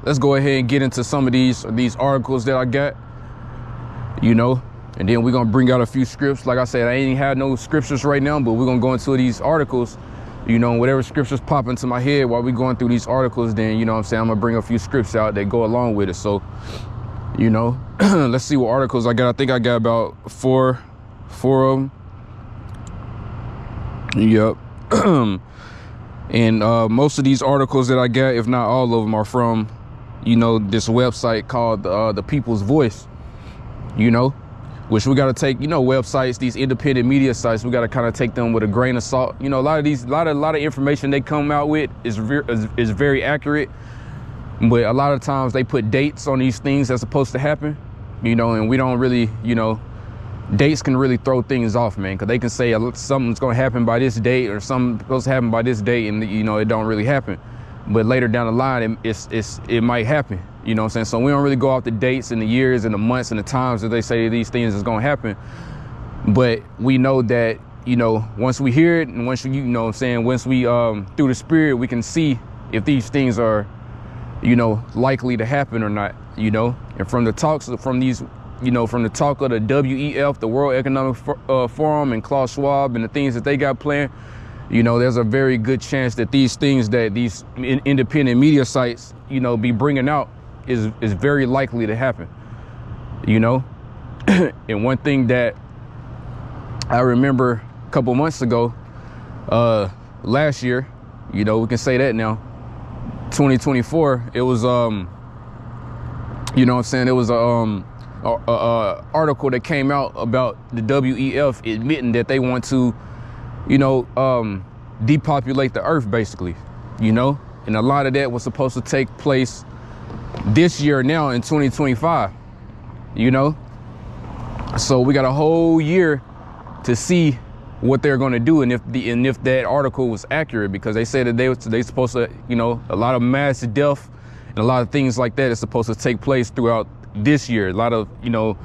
let's go ahead and get into some of these articles that I got, you know, and then we're gonna bring out a few scripts. Like I said, I ain't had no scriptures right now, but we're gonna go into these articles, you know, whatever scriptures pop into my head while we're going through these articles, then, you know what I'm saying, I'm gonna bring a few scripts out that go along with it. So, you know, let's see what articles I got. I think I got about four of them. Yep. And most of these articles that I got, if not all of them, are from, you know, this website called the People's Voice, you know, which we got to take, you know, websites, these independent media sites, we got to kind of take them with a grain of salt. You know, a lot of information they come out with is very accurate, but a lot of times they put dates on these things that's supposed to happen, you know, and we don't really, you know, dates can really throw things off, man, because they can say something's going to happen by this date or something's supposed to happen by this date, and, you know, it don't really happen. But later down the line, it might happen, you know what I'm saying? So we don't really go off the dates and the years and the months and the times that they say these things is going to happen. But we know that, you know, once we hear it and once you know what I'm saying, once we, through the spirit, we can see if these things are, you know, likely to happen or not, you know? And from the talks, from these, you know, from the talk of the WEF, the World Economic Forum, and Klaus Schwab and the things that they got planned, you know, there's a very good chance that these things that these independent media sites, you know, be bringing out is very likely to happen, you know? And one thing that I remember a couple months ago, last year, you know, we can say that now, 2024, it was, you know what I'm saying, it was a article that came out about the WEF admitting that they want to, you know, depopulate the earth, basically, you know, and a lot of that was supposed to take place this year now in 2025, you know, so we got a whole year to see what they're going to do, and if that article was accurate, because they said that they supposed to, you know, a lot of mass death and a lot of things like that is supposed to take place throughout this year. A lot of, you know,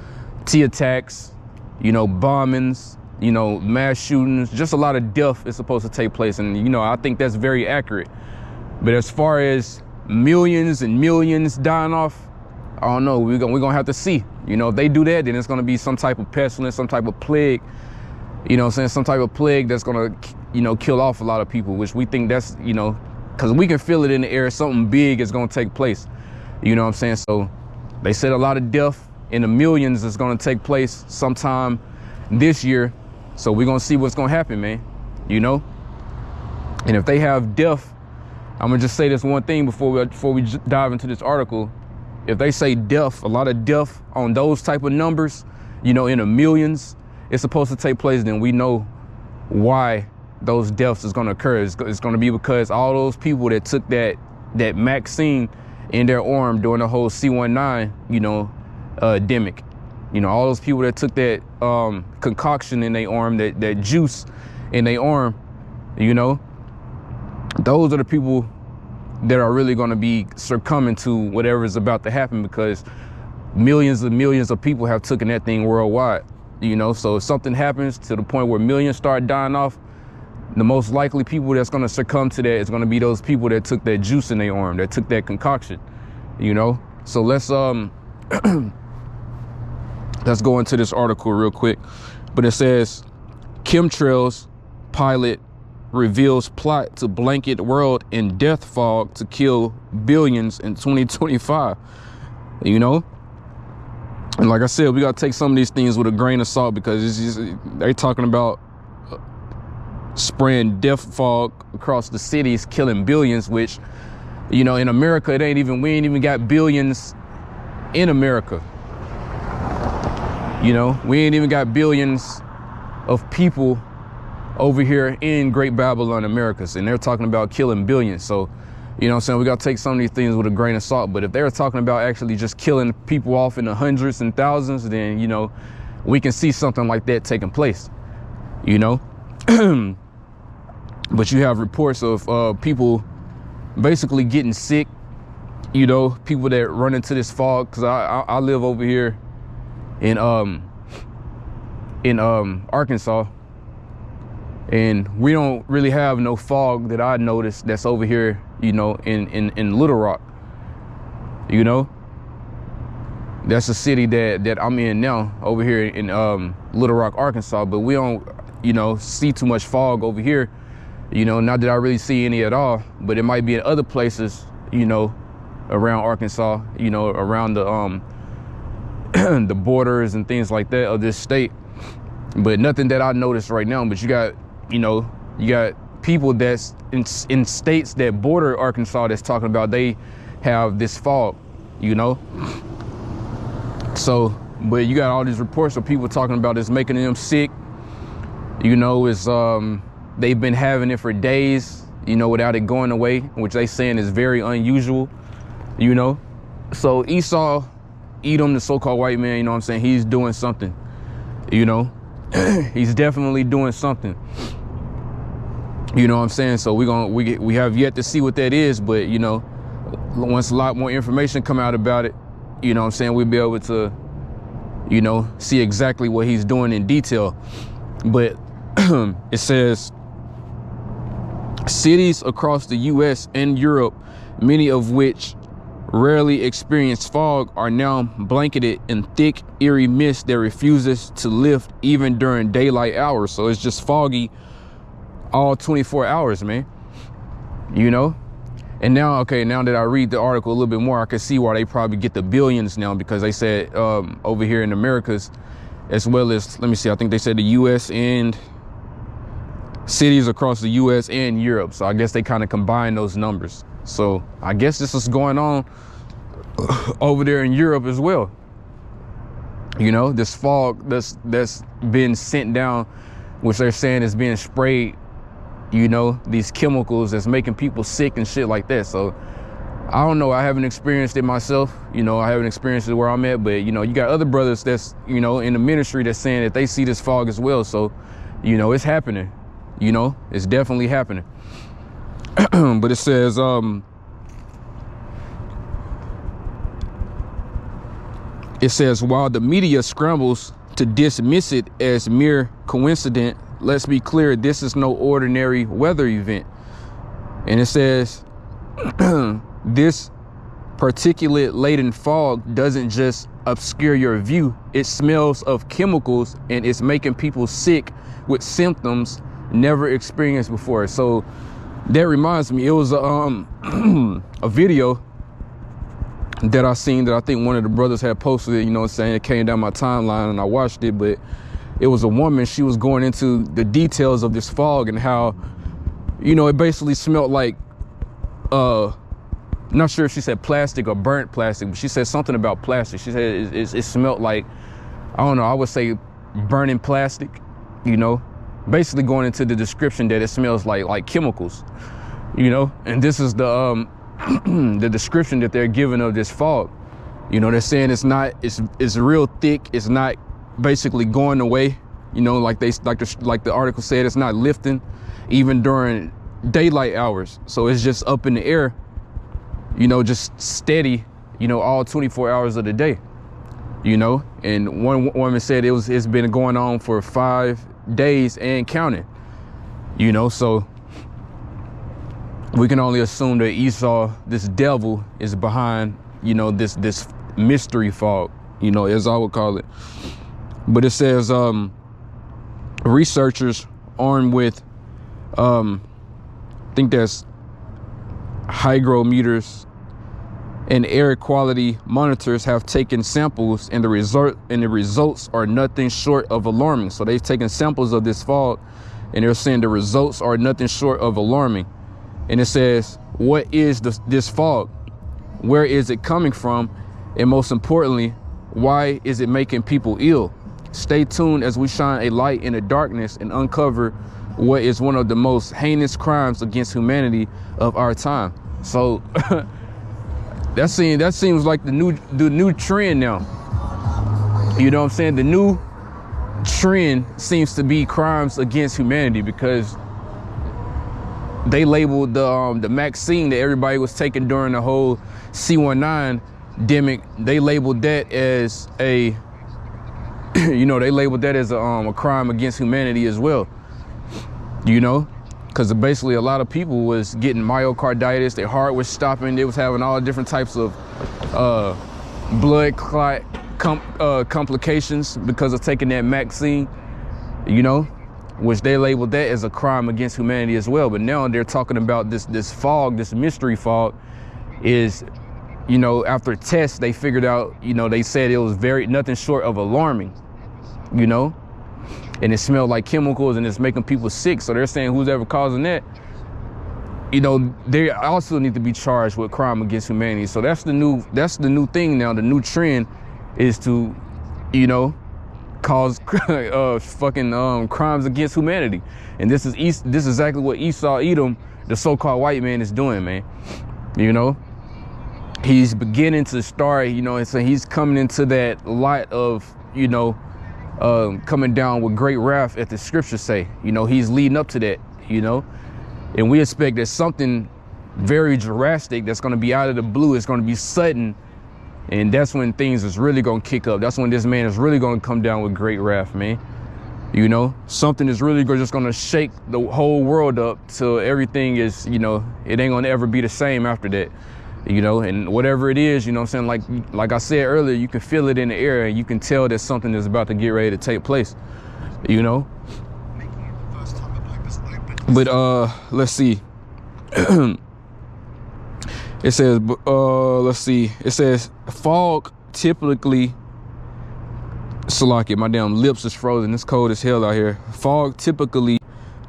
T attacks, you know, bombings, you know, mass shootings, just a lot of death is supposed to take place. And, you know, I think that's very accurate. But as far as millions and millions dying off, I don't know, we're gonna have to see. You know, if they do that, then it's gonna be some type of pestilence, some type of plague, you know what I'm saying, some type of plague that's gonna, you know, kill off a lot of people, which we think that's, you know, because we can feel it in the air, something big is gonna take place, you know what I'm saying? So they said a lot of death in the millions is gonna take place sometime this year. So we're gonna see what's gonna happen, man, you know? And if they have death, I'm gonna just say this one thing before we dive into this article. If they say death, a lot of death on those type of numbers, you know, in the millions, it's supposed to take place, then we know why those deaths is gonna occur. It's gonna be because all those people that took that vaccine in their arm during the whole C-19, you know, demic. You know, all those people that took that concoction in their arm, that juice in their arm, you know, those are the people that are really going to be succumbing to whatever is about to happen, because millions and millions of people have taken that thing worldwide, you know. So if something happens to the point where millions start dying off, the most likely people that's going to succumb to that is going to be those people that took that juice in their arm, that took that concoction, you know. So let's let's go into this article real quick. But it says, chemtrails pilot reveals plot to blanket world in death fog to kill billions in 2025, you know. And like I said, we got to take some of these things with a grain of salt, because it's just, they're talking about spraying death fog across the cities, killing billions, which, you know, in America, we ain't even got billions in America. You know, we ain't even got billions of people over here in Great Babylon, Americas, and they're talking about killing billions. So, you know what I'm saying, we got to take some of these things with a grain of salt. But if they're talking about actually just killing people off in the hundreds and thousands, then, you know, we can see something like that taking place, you know. But you have reports of people basically getting sick, you know, people that run into this fog. Because I live over here in Arkansas, and we don't really have no fog that I noticed that's over here, you know, in Little Rock. You know, that's the city that I'm in now, over here in Little Rock, Arkansas. But we don't, you know, see too much fog over here. You know, not that I really see any at all, but it might be in other places, you know, around Arkansas, you know, around the the borders and things like that of this state. But nothing that I noticed right now. But you got, you know, you got people that's in states that border Arkansas that's talking about they have this fog, you know. So, but you got all these reports of people talking about it's making them sick. You know, it's they've been having it for days, you know, without it going away, which they saying is very unusual, you know. So Esau, Edom, the so-called white man, you know what I'm saying, he's doing something, you know. He's definitely doing something, you know what I'm saying. So we have yet to see what that is, but you know, once a lot more information come out about it, you know what I'm saying, we'll be able to, you know, see exactly what he's doing in detail. But it says cities across the US and Europe, many of which rarely experience fog, are now blanketed in thick, eerie mist that refuses to lift even during daylight hours. So it's just foggy all 24 hours, man. You know? And now, okay, now that I read the article a little bit more, I can see why they probably get the billions now, because they said over here in Americas, as well as, let me see, I think they said the US and cities across the US and Europe. So I guess they kind of combine those numbers. So I guess this is going on over there in Europe as well. You know, this fog that's been sent down, which they're saying is being sprayed, you know, these chemicals that's making people sick and shit like that. So I don't know, I haven't experienced it myself, you know, I haven't experienced it where I'm at, but you know, you got other brothers that's, you know, in the ministry that's saying that they see this fog as well. So, you know, it's happening, you know, it's definitely happening. But it says, while the media scrambles to dismiss it as mere coincidence, let's be clear, this is no ordinary weather event. And it says, this particulate-laden fog doesn't just obscure your view, it smells of chemicals and it's making people sick with symptoms never experienced before. So that reminds me, it was a video that I seen that I think one of the brothers had posted it, you know what I'm saying, it came down my timeline and I watched it, but it was a woman, she was going into the details of this fog and how, you know, it basically smelled like, not sure if she said plastic or burnt plastic, but she said something about plastic. She said it smelled like, I don't know, I would say burning plastic, you know, basically going into the description that it smells like chemicals, you know. And this is the the description that they're giving of this fog. You know, they're saying it's real thick, it's not basically going away, you know, like the article said, it's not lifting even during daylight hours. So it's just up in the air, you know, just steady, you know, all 24 hours of the day, you know. And one woman said it's been going on for 5 days and counting, you know. So we can only assume that Esau, this devil, is behind, you know, this mystery fog, you know, as I would call it. But it says researchers armed with I think that's hygrometers and air quality monitors have taken samples, and the results are nothing short of alarming. So they've taken samples of this fog and they're saying the results are nothing short of alarming. And it says, what is this fog? Where is it coming from? And most importantly, why is it making people ill? Stay tuned as we shine a light in the darkness and uncover what is one of the most heinous crimes against humanity of our time. So that seems like the new trend now. You know what I'm saying? The new trend seems to be crimes against humanity, because they labeled the vaccine that everybody was taking during the whole C19 demic. They labeled that as a, you know, they labeled that as a crime against humanity as well. You know, because basically a lot of people was getting myocarditis, their heart was stopping, they was having all different types of blood clot complications because of taking that vaccine, you know, which they labeled that as a crime against humanity as well. But now they're talking about this fog, this mystery fog is, you know, after tests, they figured out, you know, they said it was nothing short of alarming, you know, and it smelled like chemicals and it's making people sick. So they're saying who's ever causing that, you know, they also need to be charged with crime against humanity. So that's the new thing now. The new trend is to, you know, cause fucking crimes against humanity. And this is exactly what Esau Edom, the so-called white man, is doing, man. You know, he's beginning to start, you know, and so he's coming into that light of, you know, coming down with great wrath, as the scriptures say. You know, he's leading up to that, you know. And we expect that something very drastic that's going to be out of the blue. It's going to be sudden. And that's when things is really going to kick up. That's when this man is really going to come down with great wrath, man. You know, something is really just going to shake the whole world up till everything is, you know, it ain't going to ever be the same after that. You know, and whatever it is, you know what I'm saying? Like I said earlier, you can feel it in the air and you can tell that something is about to get ready to take place, you know? But let's see. It says, let's see. It says fog typically, Salaki, my damn lips is frozen. It's cold as hell out here. Fog typically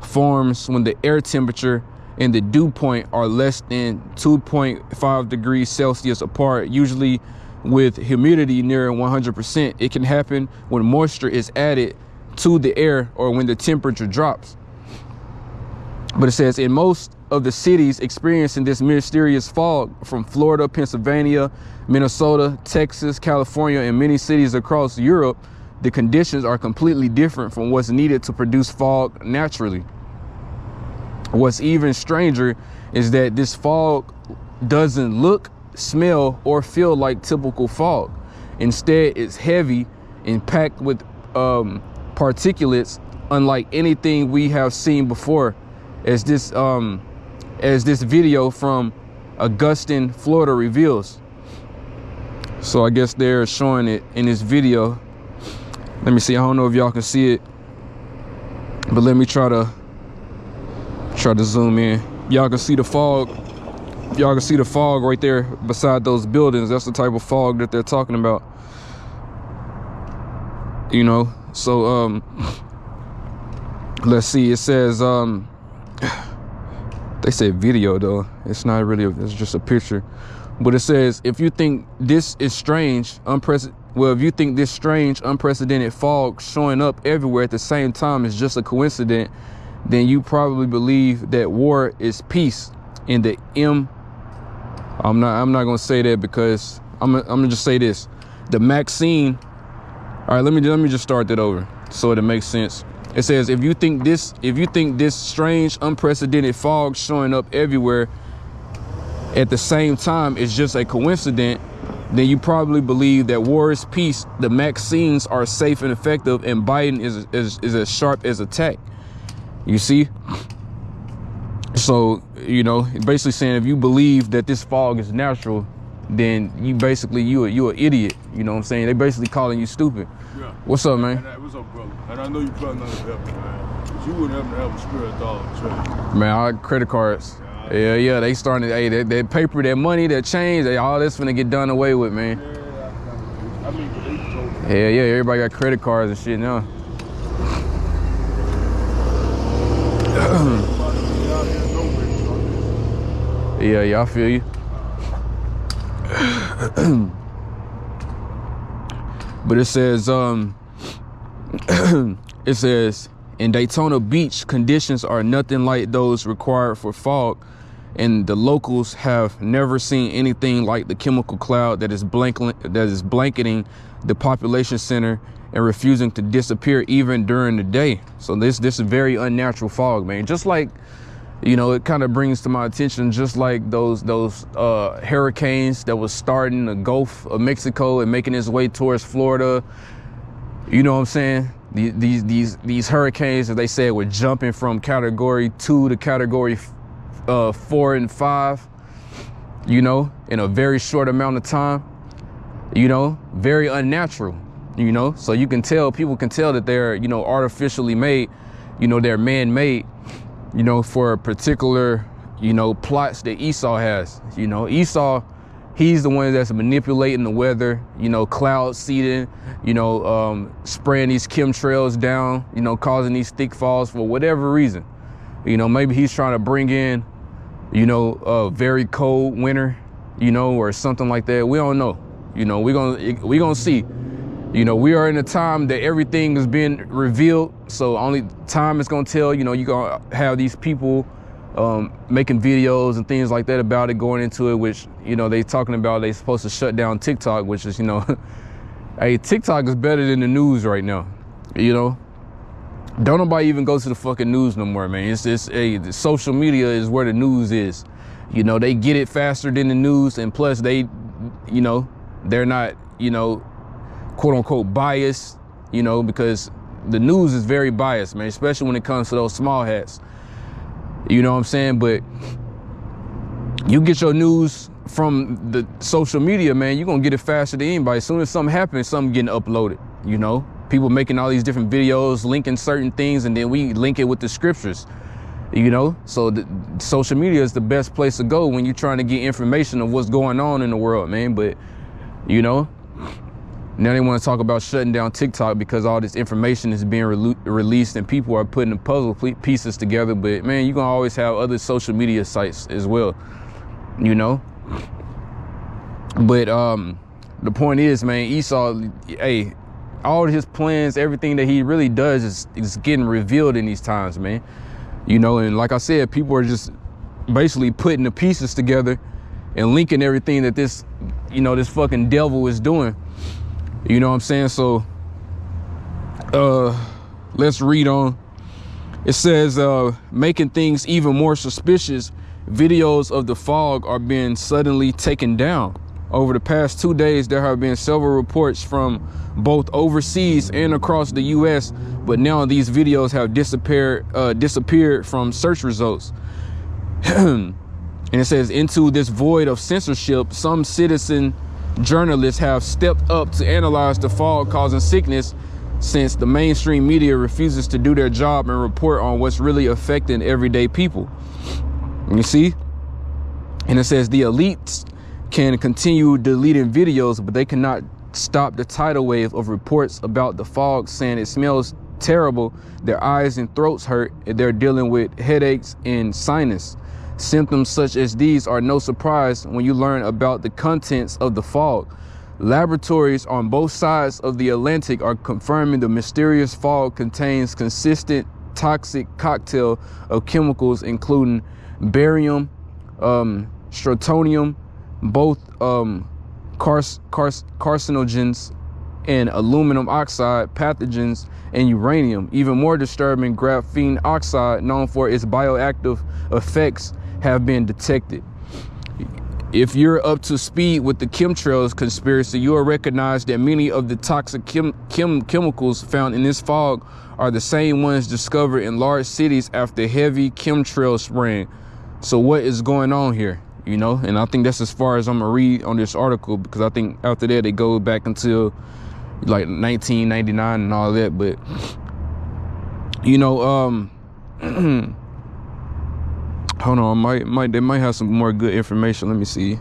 forms when the air temperature and the dew point are less than 2.5 degrees Celsius apart, usually with humidity near 100%. It can happen when moisture is added to the air or when the temperature drops. But it says in most of the cities experiencing this mysterious fog, from Florida, Pennsylvania, Minnesota, Texas, California, and many cities across Europe, the conditions are completely different from what's needed to produce fog naturally. What's even stranger is that this fog doesn't look, smell, or feel like typical fog. Instead, it's heavy and packed with particulates unlike anything we have seen before, as this video from Augustine, Florida reveals. So I guess they're showing it in this video. Let me see. I don't know if y'all can see it, but let me try to zoom in. Y'all can see the fog. Y'all can see the fog right there beside those buildings. That's the type of fog that they're talking about. You know, so let's see. It says they said video though. It's not really, it's just a picture. But it says, if you think this is strange, if you think this strange, unprecedented fog showing up everywhere at the same time is just a coincidence, then you probably believe that war is peace. In the I'm not gonna say that because I'm gonna just say this. The vaccine. All right, let me just start that over so it makes sense. It says, if you think this strange, unprecedented fog showing up everywhere at the same time is just a coincidence, then you probably believe that war is peace, the vaccines are safe and effective, and Biden is as sharp as attack. You see? So, you know, basically saying if you believe that this fog is natural, then you an idiot. You know what I'm saying? They basically calling you stupid. Yeah. What's up, man? What's up, brother? And I know you probably not help me, man. But you wouldn't have a spirit dog trade. Man, I got credit cards. Yeah, they starting to, hey, that paper, that money, that change, all this finna get done away with, man. Yeah, I mean, they told me. Yeah, everybody got credit cards and shit now. Yeah, I feel you. But it says, it says, in Daytona Beach, conditions are nothing like those required for fog, and the locals have never seen anything like the chemical cloud that is blanketing the population center and refusing to disappear even during the day. So this is very unnatural fog, man. Just like, you know, it kind of brings to my attention just like those hurricanes that was starting the Gulf of Mexico and making its way towards Florida. You know what I'm saying? These hurricanes, as they said, were jumping from category 2 to category 4 and 5. You know, in a very short amount of time, you know, very unnatural, you know. So you can tell, people can tell that they're, you know, artificially made, you know, they're man-made, you know, for particular, you know, plots that Esau has. You know, Esau, he's the one that's manipulating the weather, you know, cloud seeding, you know, spraying these chemtrails down, you know, causing these thick falls for whatever reason. You know, maybe he's trying to bring in, you know, a very cold winter, you know, or something like that. We don't know. You know, we're gonna see. You know, we are in a time that everything is being revealed. So only time is gonna tell. You know, you're gonna have these people making videos and things like that about it, going into it, which, you know, they talking about they supposed to shut down TikTok, which is, you know, hey, TikTok is better than the news right now. You know, don't nobody even go to the fucking news no more, man. It's just, hey, the social media is where the news is. You know, they get it faster than the news, and plus they, you know, they're not, you know, quote unquote biased, you know, because the news is very biased, man, especially when it comes to those small hats. You know what I'm saying? But you get your news from the social media, man, you're gonna get it faster than anybody. As soon as something happens, something getting uploaded, you know? People making all these different videos, linking certain things, and then we link it with the scriptures, you know? So the social media is the best place to go when you're trying to get information of what's going on in the world, man. But, you know, now they want to talk about shutting down TikTok because all this information is being released and people are putting the puzzle pieces together. But, man, you're going to always have other social media sites as well, you know? But the point is, man, Esau, hey, all of his plans, everything that he really does is getting revealed in these times, man. You know, and like I said, people are just basically putting the pieces together and linking everything that this, you know, this fucking devil is doing. You know what I'm saying? So let's read on. It says, making things even more suspicious, videos of the fog are being suddenly taken down. Over the past 2 days, there have been several reports from both overseas and across the US, but now these videos have disappeared from search results. And it says, into this void of censorship, some citizen journalists have stepped up to analyze the fog causing sickness, since the mainstream media refuses to do their job and report on what's really affecting everyday people. You see? And it says the elites can continue deleting videos, but they cannot stop the tidal wave of reports about the fog, saying it smells terrible, their eyes and throats hurt, and they're dealing with headaches and sinus. Symptoms such as these are no surprise when you learn about the contents of the fog. Laboratories on both sides of the Atlantic are confirming the mysterious fog contains consistent toxic cocktail of chemicals, including barium, strontium, both carcinogens, and aluminum oxide pathogens, and uranium. Even more disturbing, graphene oxide, known for its bioactive effects, have been detected. If you're up to speed with the chemtrails conspiracy, you will recognize that many of the toxic chemicals found in this fog are the same ones discovered in large cities after heavy chemtrail spraying. So what is going on here? You know, and I think that's as far as I'm gonna read on this article, because I think after that they go back until like 1999 and all that. But you know, hold on, they might have some more good information. Let me see.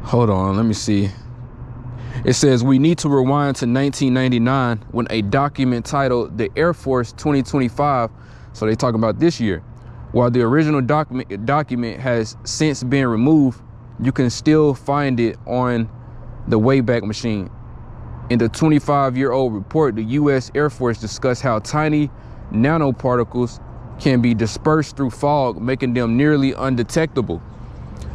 Hold on, let me see. It says we need to rewind to 1999 when a document titled the Air Force 2025, so they talking about this year. While the original document has since been removed, you can still find it on the Wayback Machine. In the 25-year-old report, the U.S. Air Force discussed how tiny nanoparticles can be dispersed through fog, making them nearly undetectable.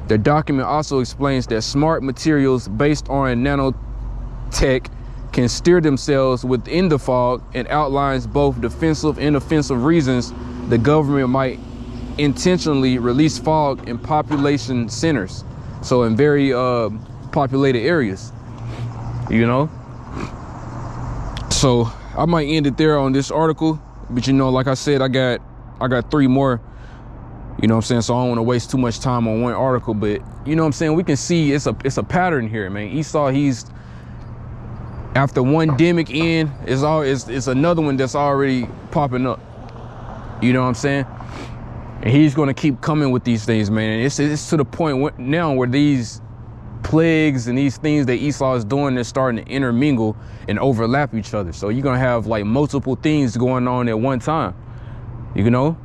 The document also explains that smart materials based on nanotech can steer themselves within the fog, and outlines both defensive and offensive reasons the government might intentionally release fog in population centers, so in very populated areas, you know. So I might end it there on this article, but you know, like I said, I got I got 3 more, you know what I'm saying? So I don't want to waste too much time on one article, but you know what I'm saying? We can see it's a pattern here, man. Esau, he's, after one demic in, it's another one that's already popping up. You know what I'm saying? And he's going to keep coming with these things, man. And it's to the point now where these plagues and these things that Esau is doing, they're starting to intermingle and overlap each other. So you're going to have like multiple things going on at one time, you know?